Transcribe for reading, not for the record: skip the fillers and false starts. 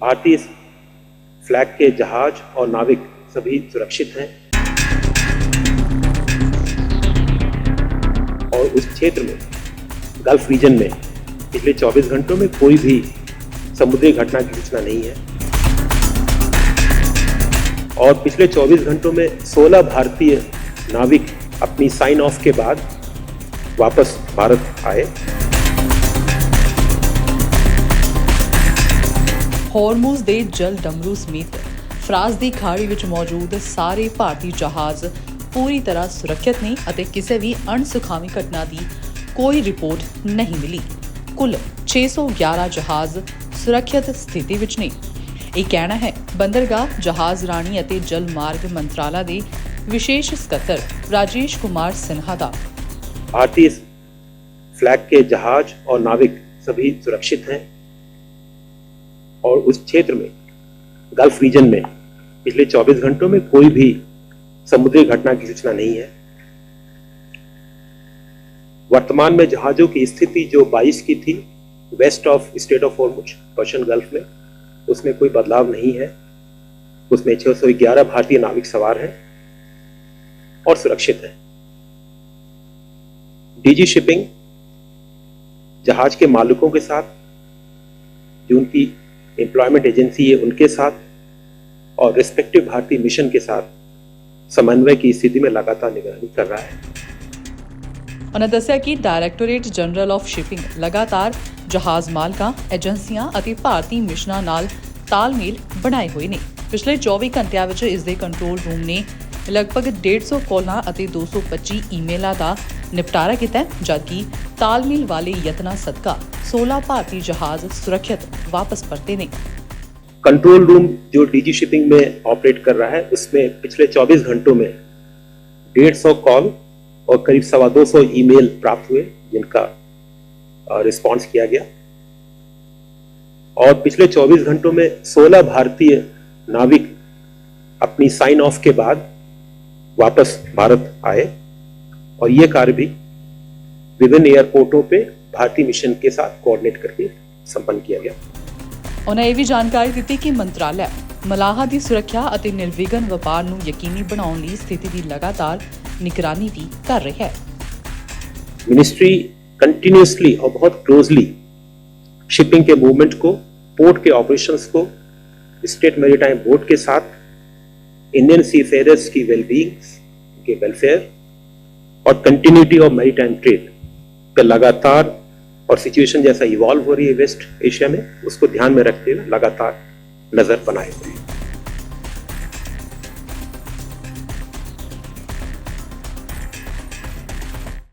भारतीय फ्लैग के जहाज और नाविक सभी सुरक्षित हैं और उस क्षेत्र में गल्फ रीजन में पिछले 24 घंटों में कोई भी समुद्री घटना की सूचना नहीं है और पिछले 24 घंटों में 16 भारतीय नाविक अपनी साइन ऑफ के बाद वापस भारत आए। ਹੌਰਮੁਜ਼ ਦੇ ਜਲ ਡਮਰੂ ਸਮੇਤ ਫਰਾਂਸ ਦੀ ਖਾੜੀ ਵਿੱਚ ਮੌਜੂਦ ਸਾਰੇ ਭਾਰਤੀ ਜਹਾਜ਼ ਪੂਰੀ ਤਰ੍ਹਾਂ ਸੁਰੱਖਿਅਤ ਨੇ ਅਤੇ ਕਿਸੇ ਵੀ ਅਣਸੁਖਾਵੀਂ ਘਟਨਾ ਦੀ ਕੋਈ ਰਿਪੋਰਟ ਨਹੀਂ ਮਿਲੀ। ਕੁੱਲ 611 ਜਹਾਜ਼ ਸੁਰੱਖਿਅਤ ਸਥਿਤੀ ਵਿੱਚ ਨੇ। ਇਹ ਕਹਿਣਾ ਹੈ ਬੰਦਰਗਾਹ ਜਹਾਜ਼ ਰਾਣੀ ਅਤੇ ਜਲ ਮਾਰਗ ਮੰਤਰਾਲਾ ਦੇ ਵਿਸ਼ੇਸ਼ ਸਕੱਤਰ ਰਾਜੇਸ਼ ਕੁਮਾਰ सिन्हा ਦਾ। भारतीय फ्लैग के जहाज और नाविक सभी सुरक्षित हैं और उस क्षेत्र में गल्फ रीजन में पिछले 24 घंटों में कोई भी समुद्री घटना की सूचना नहीं है। वर्तमान में जहाजों की स्थिति जो 22 की थी west of state of Hormuz Persian Gulf में, उसमें कोई बदलाव नहीं है। उसमें 611 भारतीय नाविक सवार हैं और सुरक्षित हैं। डीजी शिपिंग जहाज के मालिकों के साथ, जो उनकी एम्प्लॉयमेंट एजेंसी है उनके साथ और रिस्पेक्टिव भारतीय मिशन के साथ समन्वय की स्थिति में लगातार निगरानी कर रहा है। उन्होंने दस्सिया कि डायरैक्टोरेट जनरल ऑफ शिपिंग लगातार जहाज मालकां, ਏਜੰਸੀਆਂ ਅਤੇ ਭਾਰਤੀ ਮਿਸ਼ਨਾਂ ਨਾਲ ਤਾਲਮੇਲ ਬਣਾਏ ਹੋਏ ਨੇ। ਪਿਛਲੇ 24 ਘੰਟਿਆਂ ਵਿੱਚ ਇਸ ਦੇ ਕੰਟਰੋਲ ਰੂਮ ਨੇ ਲਗਭਗ 150 ਕਾਲਾਂ ਅਤੇ 225 ਈਮੇਲਾਂ ਦਾ ਨਿਪਟਾਰਾ ਕੀਤਾ, ਜਦਕਿ ਤਾਲਮੇਲ ਵਾਲੇ ਯਤਨਾਂ ਸਦਕਾ 16 भारतीय जहाज सुरक्षित वापस परते ने। कंट्रोल रूम जो डीजी शिपिंग में ऑपरेट कर रहा है उसमें पिछले 24 घंटों में 150 कॉल और करीब 225 ईमेल प्राप्त हुए जिनका रिस्पांस किया गया और पिछले 24 घंटों में 16 भारतीय नाविक अपनी साइन ऑफ के बाद वापस भारत आए और ये कार्य भी विभिन्न एयरपोर्टों पे भारतीय मिशन के साथ कोऑर्डिनेट करके संपन्न किया गया। उन्होंने ये भी जानकारी दी कि मंत्रालय मलाहा की सुरक्षा और निर्विघन व्यापार ਨੂੰ ਯਕੀਨੀ ਬਣਾਉਣ ਲਈ स्थिति की लगातार निगरानी भी कर रही है। मिनिस्ट्री कंटिन्यूसली और बहुत क्लोजली शिपिंग के मूवमेंट को, पोर्ट के ऑपरेशंस को, स्टेट मैरीटाइम बोर्ड के साथ, इंडियन सीफेयरर्स की वेलबींग के वेलफेयर और कंटिन्यूटी ऑफ मैरीटाइम ट्रेड पे लगातार और सिचुएशन जैसा इवॉल्व हो रही है वेस्ट एशिया में, उसको ध्यान में रखते हुए लगातार नजर बनाए हुए।